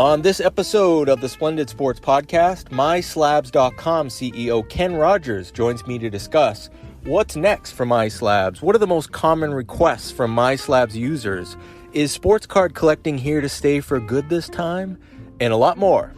On this episode of the Splendid Sports podcast, MySlabs.com CEO Ken Rodgers joins me to discuss what's next for MySlabs, what are the most common requests from MySlabs users, is sports card collecting here to stay for good this time, and a lot more.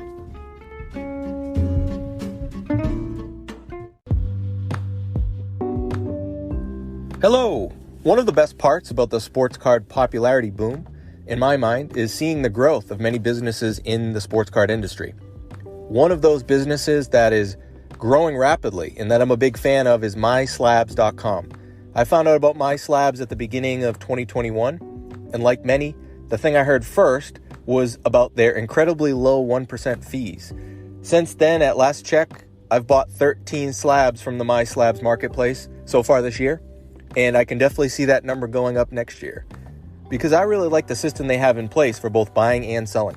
Hello! One of the best parts about the sports card popularity boom, in my mind, is seeing the growth of many businesses in the sports card industry. One of those businesses that is growing rapidly and that I'm a big fan of is MySlabs.com. I found out about MySlabs at the beginning of 2021, and like many, the thing I heard first was about their incredibly low 1% fees. Since then, at last check, I've bought 13 slabs from the MySlabs marketplace so far this year, and I can definitely see that number going up next year, because I really like the system they have in place for both buying and selling.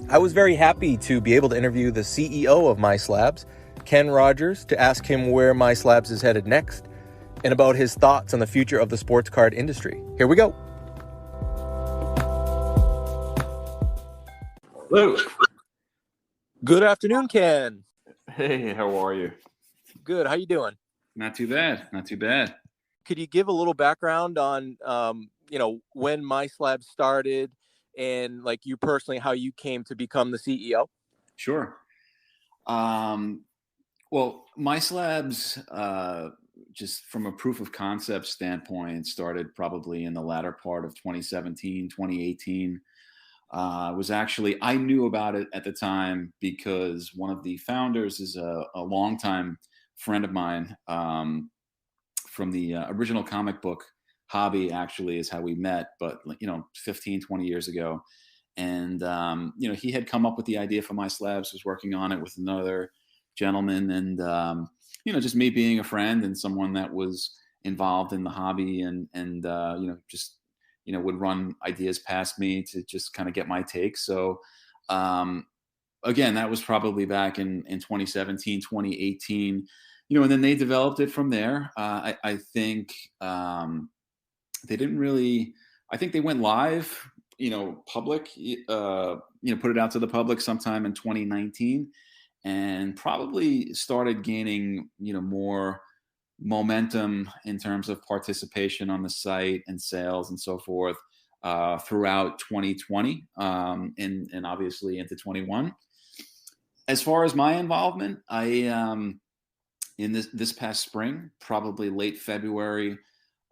I was very happy to be able to interview the CEO of MySlabs, Ken Rodgers, to ask him where MySlabs is headed next and about his thoughts on the future of the sports card industry. Here we go. Hello. Good afternoon, Ken. Hey, how are you? Good. How you doing? Not too bad. Not too bad. Could you give a little background on when MySlabs started and like you personally, how you came to become the CEO? Sure. Well, MySlabs, just from a proof of concept standpoint, started probably in the latter part of 2017, 2018. Was actually, I knew about it at the time because one of the founders is a longtime friend of mine from the original comic book hobby, actually, is how we met, but 15, 20 years ago. And he had come up with the idea for MySlabs, was working on it with another gentleman, and just me being a friend and someone that was involved in the hobby, and would run ideas past me to just kind of get my take. So again, that was probably back in 2017, 2018, and then they developed it from there. I think they didn't really, I think they went live, public, put it out to the public sometime in 2019, and probably started gaining, more momentum in terms of participation on the site and sales and so forth throughout 2020 and obviously into 21. As far as my involvement, I in this past spring, probably late February,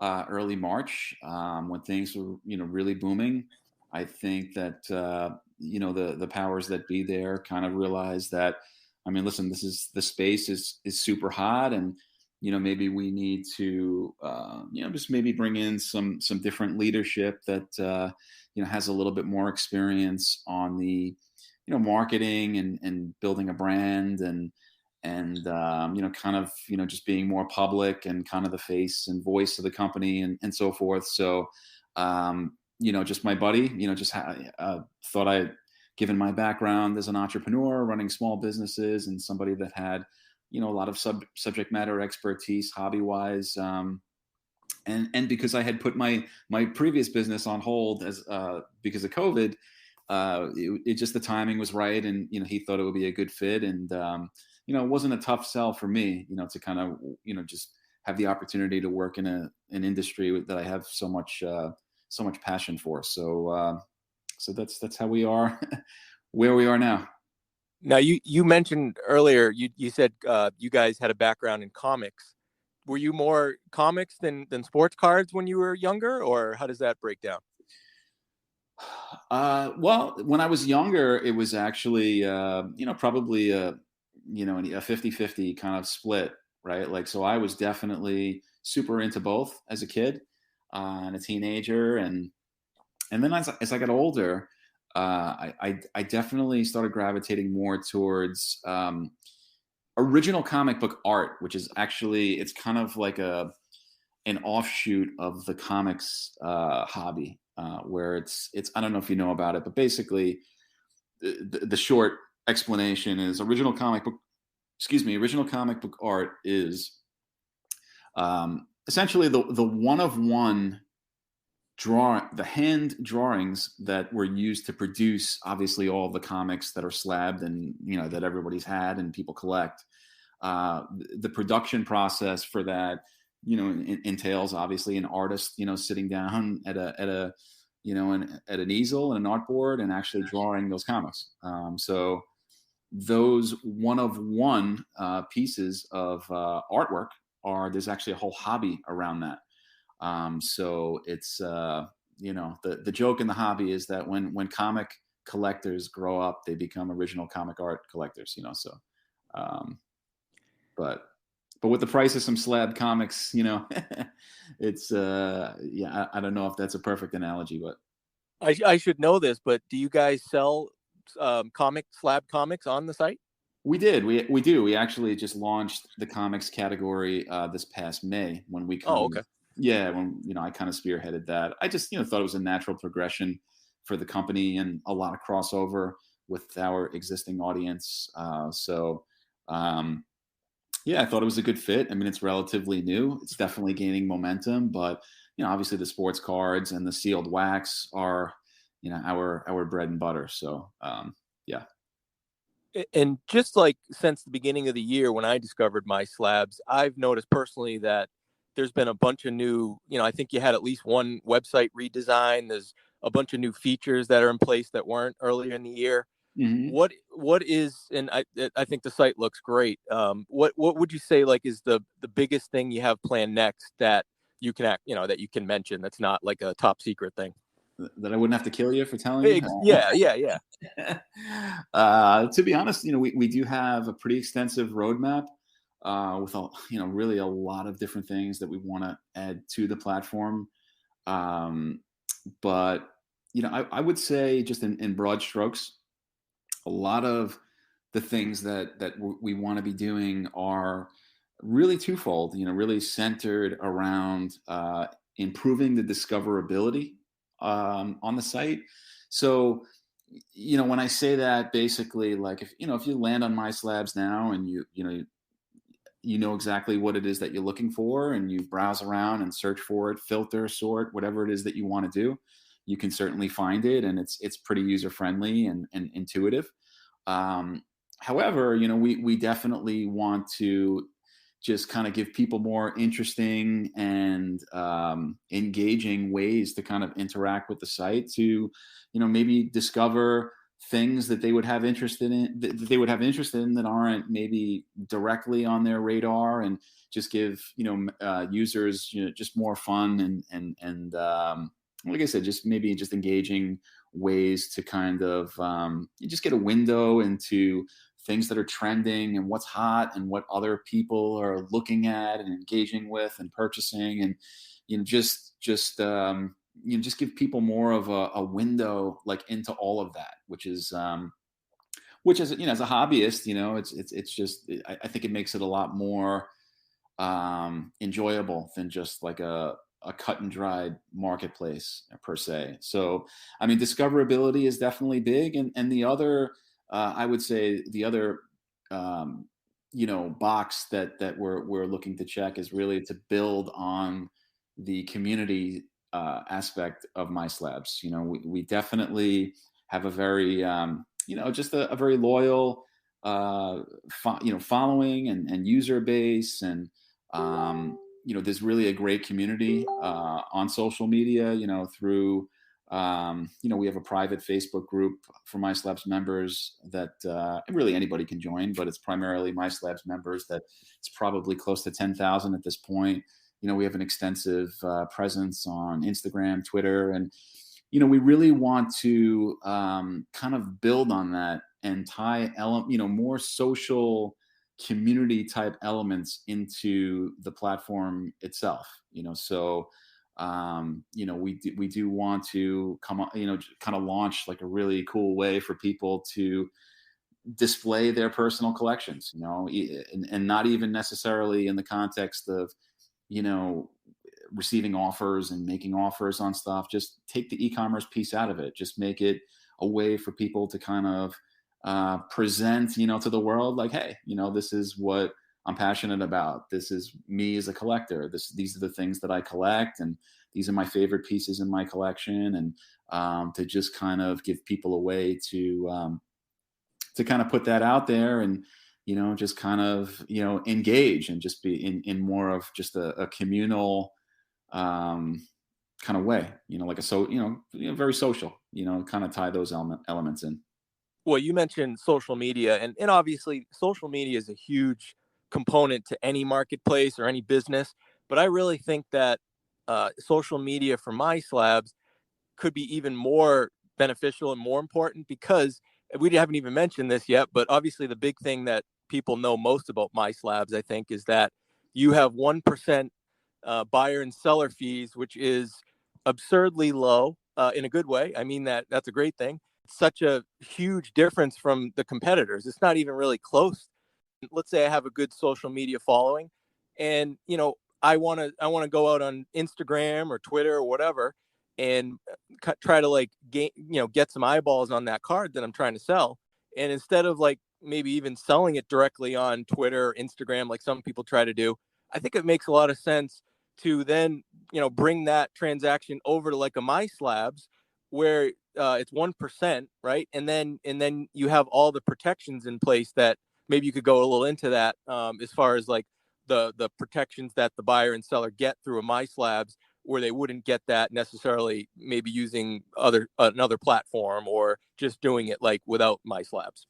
early March, when things were really booming, I think that the powers that be there kind of realized that, listen, the space is super hot, and maybe we need to just maybe bring in some different leadership that has a little bit more experience on the marketing and building a brand, and just being more public and kind of the face and voice of the company and so forth. So just my buddy, thought I, given my background as an entrepreneur running small businesses and somebody that had a lot of subject matter expertise hobby wise, and because I had put my previous business on hold as because of COVID, it just, the timing was right, and he thought it would be a good fit, and it wasn't a tough sell for me, to kind of just have the opportunity to work in an industry that I have so much passion for. So that's how we are where we are now. Now, you mentioned earlier, you said you guys had a background in comics. Were you more comics than sports cards when you were younger, or how does that break down? Well, when I was younger, it was actually, probably a 50-50 kind of split, right? Like, so I was definitely super into both as a kid and a teenager. And then as I got older, I definitely started gravitating more towards original comic book art, which is actually, it's kind of like an offshoot of the comics hobby, where it's I don't know if you know about it, but basically the short explanation is original comic book art is essentially the one of one the hand drawings that were used to produce obviously all the comics that are slabbed and that everybody's had and people collect. The production process for that entails obviously an artist sitting down at at an easel and an artboard and actually drawing those comics. So those one of one pieces of artwork there's actually a whole hobby around that. So it's the joke in the hobby is that when comic collectors grow up, they become original comic art collectors. So, um, but with the price of some slab comics, it's I don't know if that's a perfect analogy, but I should know this, but do you guys sell slab comics on the site? we did. We do. We actually just launched the comics category this past May when we Oh, okay. when I kind of spearheaded that. I just thought it was a natural progression for the company and a lot of crossover with our existing audience. Yeah, I thought it was a good fit. I mean, it's relatively new. It's definitely gaining momentum, but obviously the sports cards and the sealed wax are our bread and butter. So yeah. And just like since the beginning of the year when I discovered MySlabs, I've noticed personally that there's been a bunch of new, I think you had at least one website redesign. There's a bunch of new features that are in place that weren't earlier in the year. Mm-hmm. What is, and I think the site looks great. What would you say like is the biggest thing you have planned next that you can that you can mention that's not like a top secret thing? That I wouldn't have to kill you for telling you? Yeah. To be honest, we do have a pretty extensive roadmap with really a lot of different things that we want to add to the platform. But I would say just in broad strokes, a lot of the things that we want to be doing are really twofold. Really centered around improving the discoverability on the site. So, when I say that, basically, like if you land on MySlabs now and you know exactly what it is that you're looking for, and you browse around and search for it, filter, sort, whatever it is that you want to do, you can certainly find it, and it's pretty user friendly and intuitive. However, we definitely want to just kind of give people more interesting and engaging ways to kind of interact with the site to, maybe discover things that they would have interest in that aren't maybe directly on their radar, and just give users just more fun and like I said, just engaging ways to kind of you just get a window into things that are trending and what's hot and what other people are looking at and engaging with and purchasing, and just give people more of a window like into all of that, which is as a hobbyist, it's just I think it makes it a lot more enjoyable than just like a cut and dried marketplace per se. So, I mean, discoverability is definitely big. And the other, I would say the other, box that we're looking to check is really to build on the community aspect of MySlabs. We definitely have a very, just a very loyal, following and user base, and there's really a great community on social media, through, we have a private Facebook group for MySlabs members that really anybody can join, but it's primarily MySlabs members that it's probably close to 10,000 at this point. We have an extensive presence on Instagram, Twitter, and, we really want to kind of build on that and tie more social community type elements into the platform itself. So we do want to come on, kind of launch like a really cool way for people to display their personal collections, and not even necessarily in the context of receiving offers and making offers on stuff. Just take the e-commerce piece out of it. Just make it a way for people to kind of present, to the world, like, hey, this is what I'm passionate about. This is me as a collector. These are the things that I collect, and these are my favorite pieces in my collection. And to just kind of give people a way to kind of put that out there, and just kind of engage, and just be in more of just a communal um, kind of way, like very social, kind of tie those elements in. Well, you mentioned social media, and obviously social media is a huge component to any marketplace or any business. But I really think that social media for MySlabs could be even more beneficial and more important, because we haven't even mentioned this yet, but obviously the big thing that people know most about MySlabs, I think, is that you have 1% buyer and seller fees, which is absurdly low in a good way. I mean, that's a great thing. It's such a huge difference from the competitors. It's not even really close. Let's say I have a good social media following, and I want to go out on Instagram or Twitter or whatever, and try to like get some eyeballs on that card that I'm trying to sell. And instead of like maybe even selling it directly on Twitter or Instagram like some people try to do, I think it makes a lot of sense to then bring that transaction over to like a MySlabs, where it's 1%, right? And then you have all the protections in place that maybe you could go a little into that, as far as like the protections that the buyer and seller get through a MySlabs, where they wouldn't get that necessarily maybe using another platform, or just doing it like without MySlabs.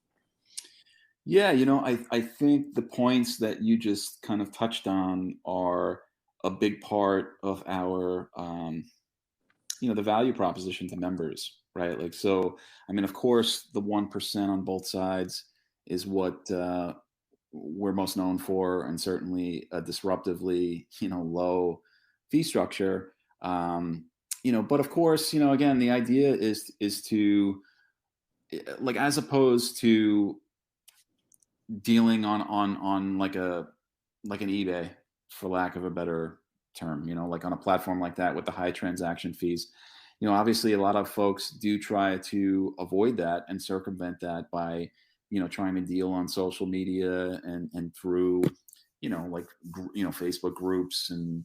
Yeah, I think the points that you just kind of touched on are a big part of our the value proposition to members, right? Like, so, I mean, of course, the 1% on both sides is what we're most known for, and certainly a disruptively, low fee structure. But of course, again, the idea is to, like, as opposed to dealing on like an eBay, for lack of a better term, like on a platform like that with the high transaction fees. Obviously a lot of folks do try to avoid that and circumvent that by, trying to deal on social media and through, like, Facebook groups and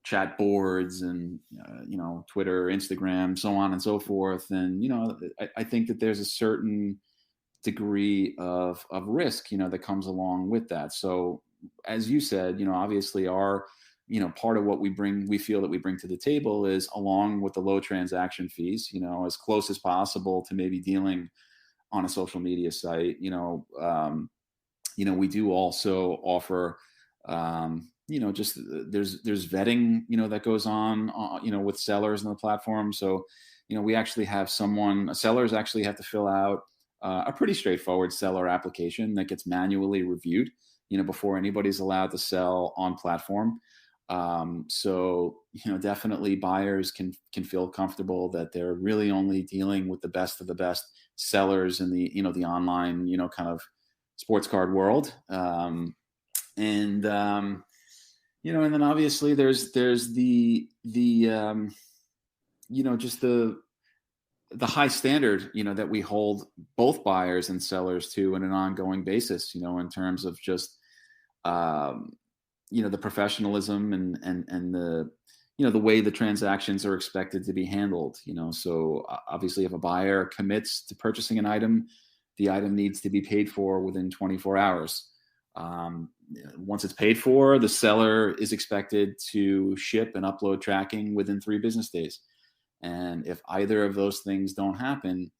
chat boards and, Twitter, Instagram, so on and so forth. And, I think that there's a certain degree of risk, that comes along with that. So as you said, obviously our, part of what we feel that we bring to the table is, along with the low transaction fees, as close as possible to maybe dealing on a social media site, we do also offer, just there's vetting, that goes on, with sellers on the platform. So, we actually have sellers actually have to fill out a pretty straightforward seller application that gets manually reviewed, before anybody's allowed to sell on platform. So, definitely buyers can feel comfortable that they're really only dealing with the best of the best sellers in the online, kind of sports card world. And then obviously there's just the high standard, that we hold both buyers and sellers to on an ongoing basis, in terms of just, the professionalism and the, the way the transactions are expected to be handled, so obviously if a buyer commits to purchasing an item, the item needs to be paid for within 24 hours. Once it's paid for, the seller is expected to ship and upload tracking within 3 business days. And if either of those things don't happen,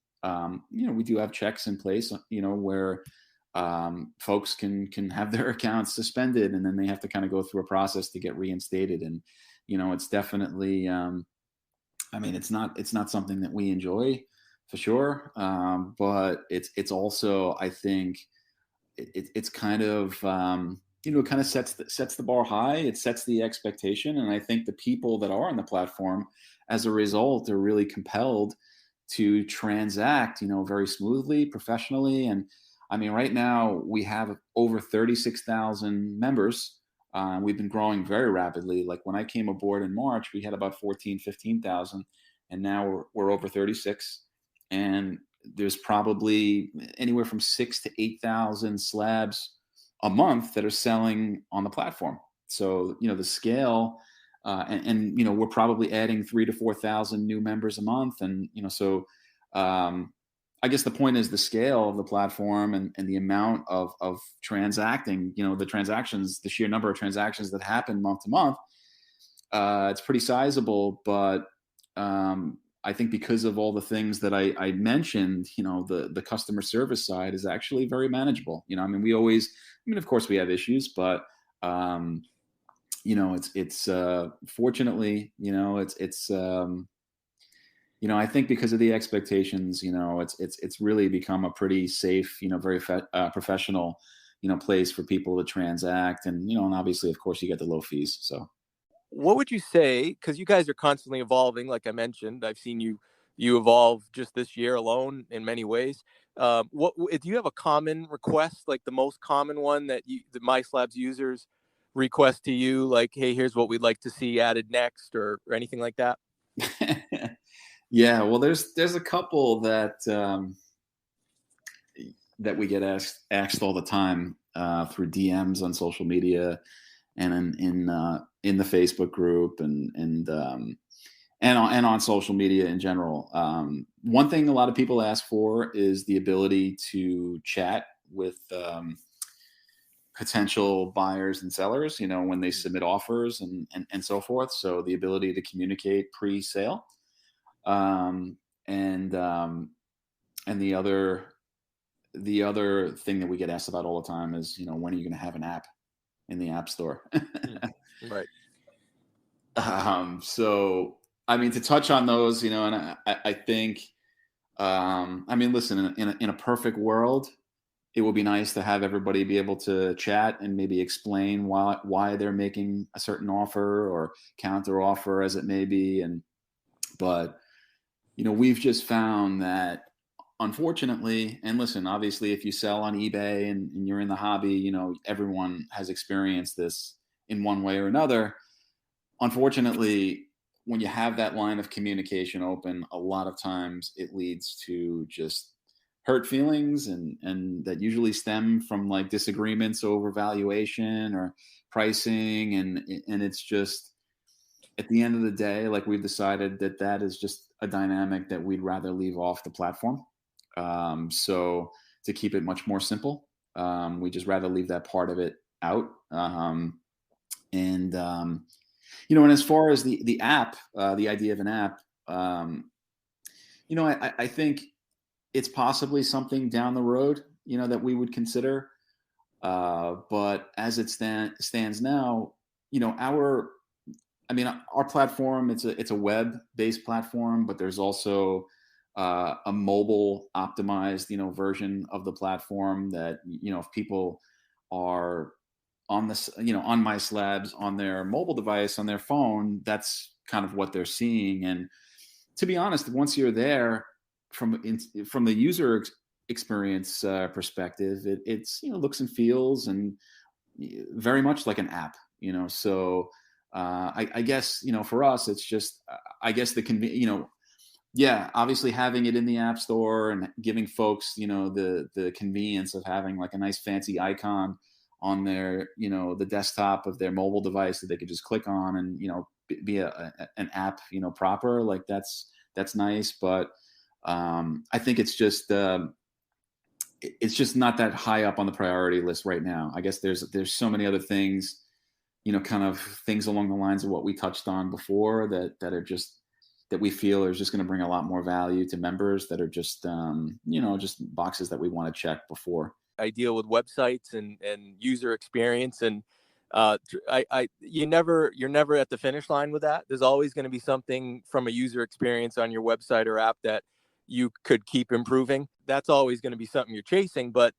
we do have checks in place, where folks can have their accounts suspended, and then they have to kind of go through a process to get reinstated. And, it's definitely, it's not something that we enjoy for sure. But it's also, I think, it's kind of, it kind of sets the bar high. It sets the expectation. And I think the people that are on the platform, as a result, are really compelled to transact, very smoothly, professionally. And I mean, right now we have over 36,000 members. We've been growing very rapidly. Like when I came aboard in March, we had about 15,000, and now we're over 36. And there's probably anywhere from 6,000 to 8,000 slabs a month that are selling on the platform. So, the scale, and we're probably adding 3 to 4,000 new members a month. And, so, I guess the point is the scale of the platform and the amount of transacting, the sheer number of transactions that happen month to month. It's pretty sizable, but I think because of all the things that I mentioned, the customer service side is actually very manageable. Of course we have issues, but it's fortunately, I think because of the expectations, it's really become a pretty safe, very professional, place for people to transact, and obviously, of course, you get the low fees. So. What would you say, because you guys are constantly evolving, like I mentioned, I've seen you evolve just this year alone in many ways. What do you have a common request, like the most common one that the MySlabs users request to you, like, hey, here's what we'd like to see added next, or anything like that? Yeah, well, there's a couple that we get asked all the time through DMs on social media and in the Facebook group and on social media in general. One thing a lot of people ask for is the ability to chat with potential buyers and sellers, when they submit offers and so forth. So the ability to communicate pre-sale. And the other thing that we get asked about all the time is, when are you going to have an app in the App Store? Right. So, to touch on those, and I think, listen, in a perfect world, it would be nice to have everybody be able to chat and maybe explain why they're making a certain offer or counter offer, as it may be. But we've just found that, unfortunately, and listen, obviously, if you sell on eBay and you're in the hobby, everyone has experienced this in one way or another. Unfortunately, when you have that line of communication open, a lot of times it leads to just hurt feelings, and that usually stem from like disagreements over valuation or pricing, and it's just, at the end of the day, like, we've decided that is just a dynamic that we'd rather leave off the platform. So to keep it much more simple, we just rather leave that part of it out. And as far as the app, the idea of an app, I think it's possibly something down the road, that we would consider. But as it stands now, our platform, it's a web-based platform, but there's also a mobile optimized, version of the platform that, if people are on this, on MySlabs on their mobile device, on their phone, that's kind of what they're seeing. And to be honest, once you're there, from the user experience perspective, it's looks and feels and very much like an app. So I guess for us, it's just I guess yeah, obviously having it in the App Store and giving folks the convenience of having like a nice fancy icon on their the desktop of their mobile device that they could just click on and be an app proper, like that's nice. But I think it's just not that high up on the priority list right now. I guess there's so many other things, kind of things along the lines of what we touched on before that are just, that we feel is just going to bring a lot more value to members, that are just just boxes that we want to check before. I deal with websites and user experience, and you're never at the finish line with that. There's always going to be something from a user experience on your website or app that you could keep improving. That's always going to be something you're chasing, but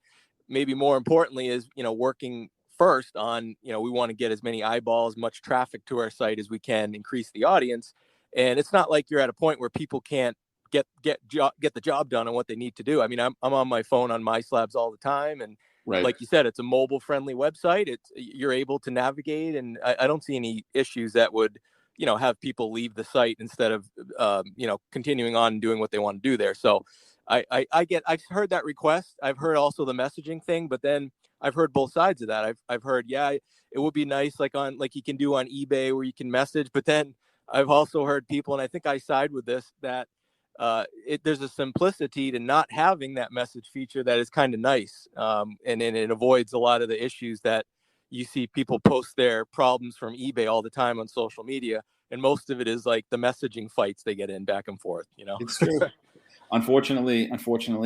maybe more importantly is, working first on, we want to get as many eyeballs, much traffic to our site as we can, increase the audience. And it's not like you're at a point where people can't get the job done on what they need to do. I mean, I'm on my phone on MySlabs all the time, and Right. Like you said, it's a mobile friendly website. You're able to navigate, and I don't see any issues that would, have people leave the site instead of, continuing on and doing what they want to do there. So I've heard that request. I've heard also the messaging thing, but then I've heard both sides of that. I've heard, yeah, it would be nice like you can do on eBay where you can message, but then I've also heard people, and I think I side with this, that there's a simplicity to not having that message feature that is kind of nice, and it avoids a lot of the issues that you see people post their problems from eBay all the time on social media, and most of it is like the messaging fights they get in back and forth. It's true. Unfortunately,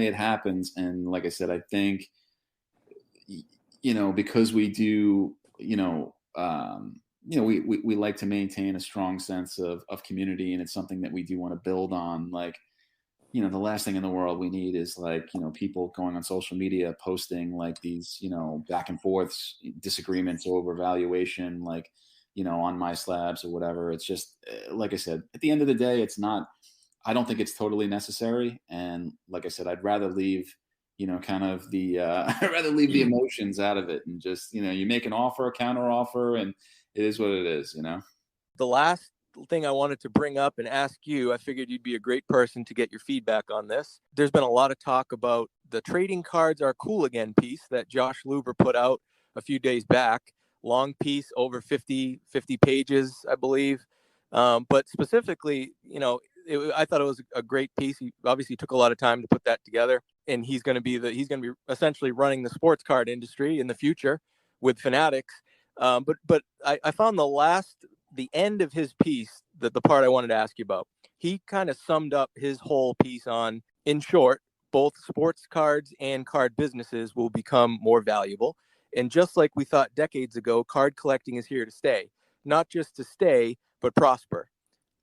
it happens, and like I said, I think because we do, we like to maintain a strong sense of community, and it's something that we do want to build on. Like, the last thing in the world we need is like, people going on social media posting like these, back and forths, disagreements over valuation, like, on MySlabs or whatever. It's just, like I said, at the end of the day, I don't think it's totally necessary. And like I said, I'd rather leave, kind of I'd rather leave the emotions out of it, and just, you make an offer, a counter offer, and it is what it is, The last thing I wanted to bring up and ask you, I figured you'd be a great person to get your feedback on this. There's been a lot of talk about the trading cards are cool again piece that Josh Luber put out a few days back. Long piece, over 50 pages, I believe. But specifically, I thought it was a great piece. He obviously took a lot of time to put that together, and he's going to be essentially running the sports card industry in the future with Fanatics. But I found the end of his piece, the part I wanted to ask you about, he kind of summed up his whole piece on, in short, both sports cards and card businesses will become more valuable. And just like we thought decades ago, card collecting is here to stay, not just to stay, but prosper,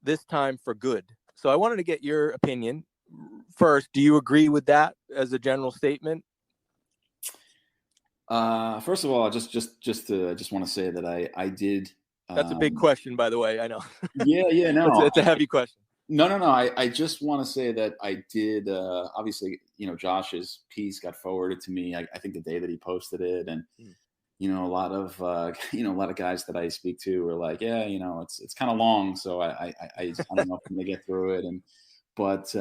this time for good. So I wanted to get your opinion. First, do you agree with that as a general statement? First of all, I just want to say that I did. That's a big question, by the way. I know. Yeah, no, it's a heavy question. No. I just want to say that I did. Obviously, Josh's piece got forwarded to me. I think the day that he posted it, and a lot of guys that I speak to were like, yeah, it's kind of long, so I don't know if I'm gonna get through it. But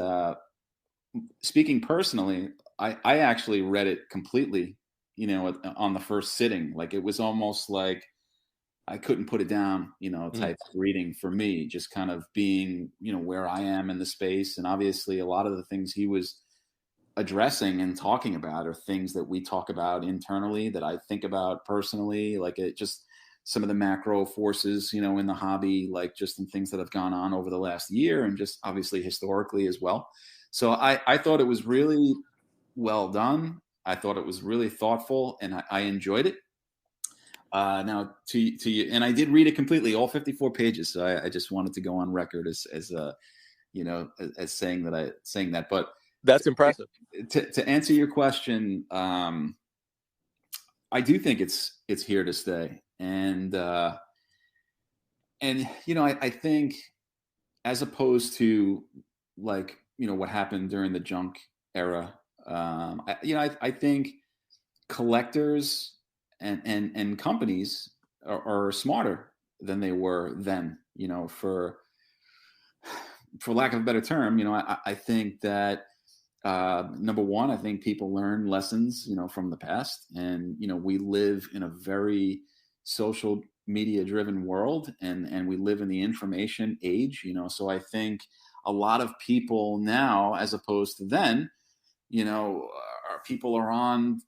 speaking personally, I actually read it completely. On the first sitting, like it was almost like I couldn't put it down, type reading for me, just kind of being, where I am in the space. And obviously a lot of the things he was addressing and talking about are things that we talk about internally, that I think about personally, like it just some of the macro forces, in the hobby, like just in things that have gone on over the last year, and just obviously historically as well. So I thought it was really well done. I thought it was really thoughtful, and I enjoyed it. Now to you, and I did read it completely, all 54 pages. So I just wanted to go on record as saying that. But that's impressive. To answer your question, I do think it's here to stay, and I think, as opposed to like what happened during the junk era, I think collectors and companies are smarter than they were then, for lack of a better term. I think that number one, I think people learn lessons, from the past, and, we live in a very social media driven world, and we live in the information age, so I think a lot of people now, as opposed to then, people are on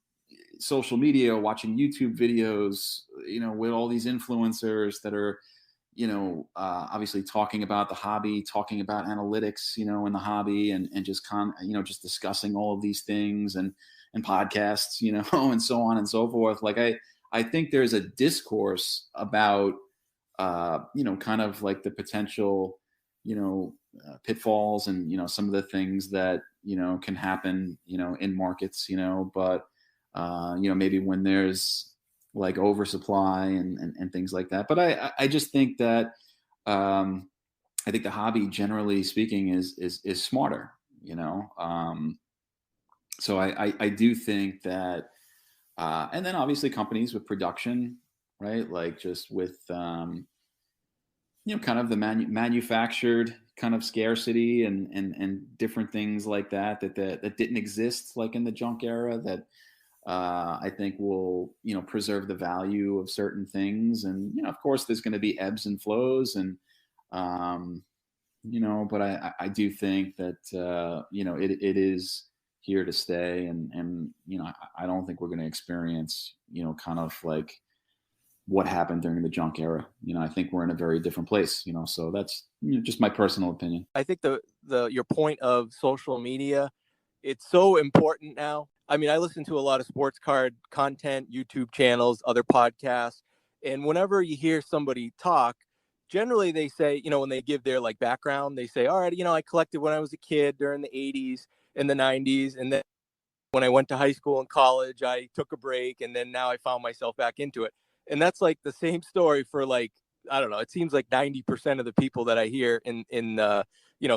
social media, watching YouTube videos, with all these influencers that are, obviously talking about the hobby, talking about analytics, in the hobby, and just just discussing all of these things, and podcasts, and so on and so forth. Like I think there's a discourse about, kind of like the potential, pitfalls, and, some of the things that, can happen, in markets, but maybe when there's like oversupply and things like that. But I just think that I think the hobby, generally speaking, is smarter, so I do think that, and then obviously companies with production, right? Like just with kind of the manufactured kind of scarcity and different things like that didn't exist like in the junk era, that I think will, preserve the value of certain things. And, of course, there's going to be ebbs and flows. And, um, but I do think that, it is here to stay. And I don't think we're going to experience, kind of like what happened during the junk era. I think we're in a very different place, so that's just my personal opinion. I think your point of social media, it's so important now. I mean, I listen to a lot of sports card content, YouTube channels, other podcasts, and whenever you hear somebody talk, generally they say, when they give their like background, they say, all right, I collected when I was a kid during the 80s and the 90s, and then when I went to high school and college, I took a break, and then now I found myself back into it. And that's like the same story for like, I don't know, it seems like 90% of the people that I hear in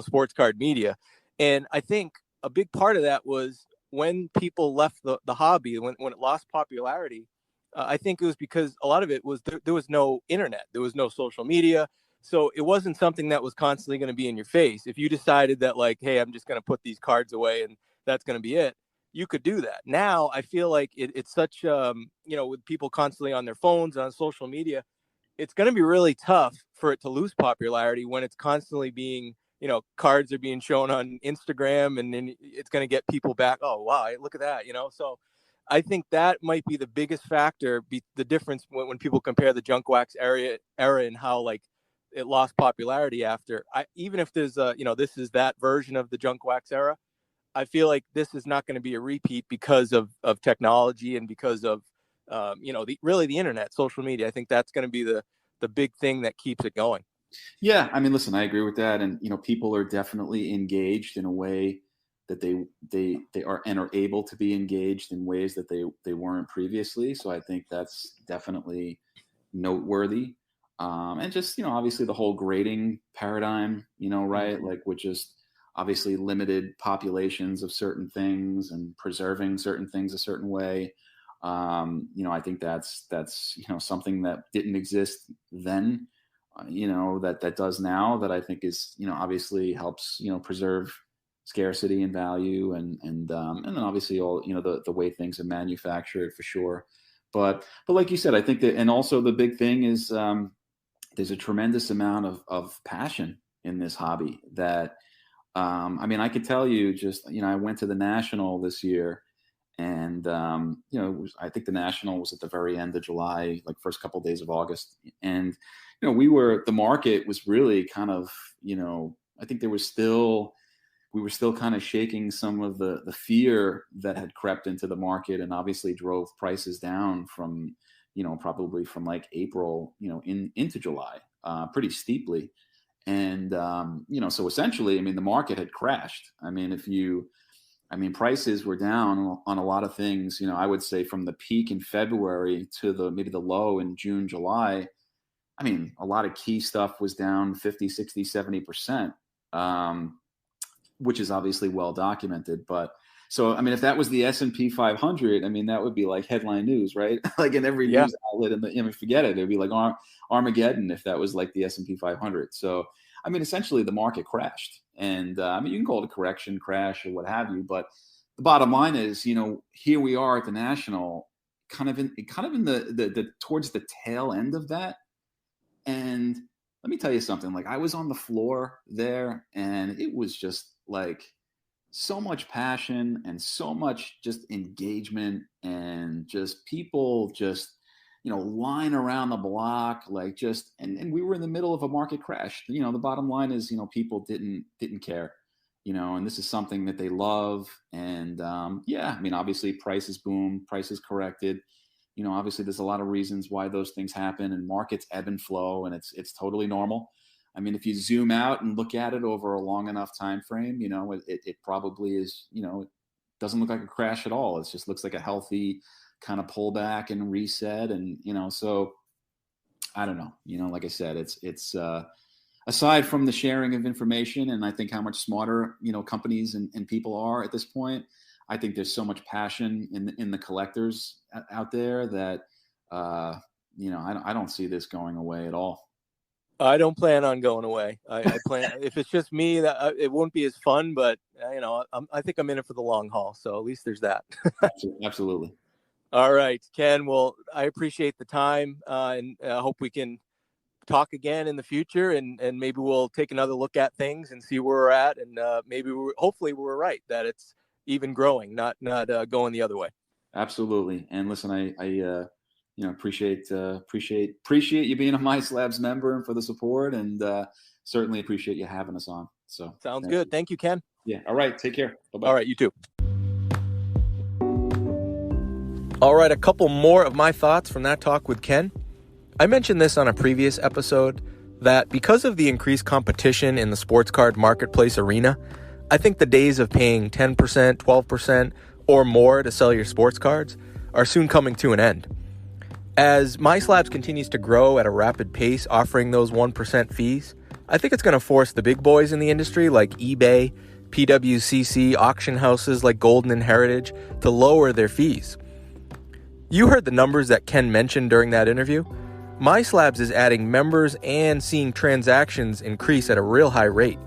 sports card media. And I think a big part of that was when people left the hobby, when it lost popularity. I think it was because a lot of it was there was no internet, there was no social media. So it wasn't something that was constantly going to be in your face. If you decided that like, hey, I'm just going to put these cards away and that's going to be it, you could do that. Now I feel like it's such, with people constantly on their phones and on social media, it's going to be really tough for it to lose popularity when it's constantly being, cards are being shown on Instagram, and then it's going to get people back. Oh, wow, look at that, So I think that might be the biggest factor, the difference when people compare the junk wax era and how like it lost popularity after. Even if there's this is that version of the junk wax era, I feel like this is not going to be a repeat because of technology and because of the internet, social media. I think that's going to be the big thing that keeps it going. Yeah, I mean, listen, I agree with that, and people are definitely engaged in a way that they are and are able to be engaged in ways that they weren't previously. So I think that's definitely noteworthy. And just obviously the whole grading paradigm, right? Mm-hmm. Like with just obviously limited populations of certain things and preserving certain things a certain way. I think that's something that didn't exist then, that does now, that I think is obviously helps preserve scarcity and value, and then obviously all the way things are manufactured for sure. But like you said, I think that, and also the big thing is there's a tremendous amount of passion in this hobby that I mean, I could tell you just, I went to the National this year, and I think the National was at the very end of July, like first couple of days of August. And the market was really kind of, I think we were still kind of shaking some of the fear that had crept into the market, and obviously drove prices down from probably from like April into July pretty steeply. And so essentially, I mean, the market had crashed. I mean, prices were down on a lot of things. I would say from the peak in February to maybe the low in June, July. I mean, a lot of key stuff was down 50, 60, 70%, which is obviously well documented. But so, I mean, if that was the S&P 500, I mean, that would be like headline news, right? Like in every news outlet, and forget it. It'd be like Armageddon if that was like the S&P 500. So, I mean, essentially the market crashed. And I mean, you can call it a correction, crash, or what have you. But the bottom line is, here we are at the National, kind of in the towards the tail end of that. And let me tell you something, like I was on the floor there, and it was just like so much passion and so much just engagement, and just people just line around the block, like just, and we were in the middle of a market crash. The bottom line is, people didn't care, and this is something that they love. And yeah, I mean, obviously prices boom, prices corrected. Obviously there's a lot of reasons why those things happen, and markets ebb and flow, and it's totally normal. I mean, if you zoom out and look at it over a long enough time frame, it probably is, it doesn't look like a crash at all. It just looks like a healthy kind of pullback and reset. And, so I don't know, like I said, it's aside from the sharing of information, and I think how much smarter, companies and people are at this point, I think there's so much passion in the collectors out there that, I don't see this going away at all. I don't plan on going away. I plan, if it's just me, that it won't be as fun, but I think I'm in it for the long haul. So at least there's that. Absolutely. All right, Ken. Well, I appreciate the time, and I hope we can talk again in the future, and maybe we'll take another look at things and see where we're at, and hopefully we're right that it's even growing, not going the other way. Absolutely. And listen, I appreciate you being a MySlabs member and for the support, and certainly appreciate you having us on. So Sounds good. Thank you, Ken. Yeah. All right. Take care. Bye-bye. All right, you too. All right, a couple more of my thoughts from that talk with Ken. I mentioned this on a previous episode that because of the increased competition in the sports card marketplace arena, I think the days of paying 10%, 12%, or more to sell your sports cards are soon coming to an end. As MySlabs continues to grow at a rapid pace, offering those 1% fees, I think it's going to force the big boys in the industry like eBay, PWCC, auction houses like Golden and Heritage to lower their fees. You heard the numbers that Ken mentioned during that interview. MySlabs is adding members and seeing transactions increase at a real high rate.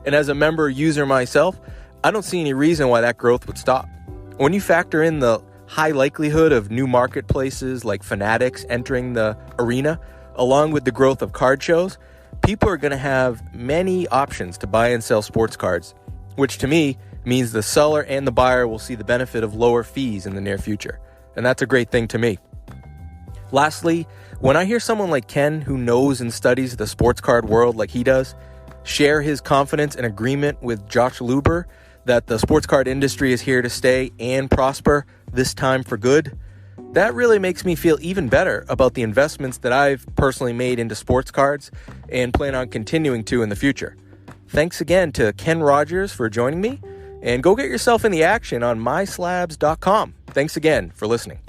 And as a member user myself, I don't see any reason why that growth would stop. When you factor in the high likelihood of new marketplaces like Fanatics entering the arena, along with the growth of card shows, people are going to have many options to buy and sell sports cards, which to me means the seller and the buyer will see the benefit of lower fees in the near future. And that's a great thing to me. Lastly, when I hear someone like Ken, who knows and studies the sports card world like he does, share his confidence and agreement with Josh Luber that the sports card industry is here to stay and prosper, this time for good, that really makes me feel even better about the investments that I've personally made into sports cards and plan on continuing to in the future. Thanks again to Ken Rodgers for joining me, and go get yourself in the action on MySlabs.com. Thanks again for listening.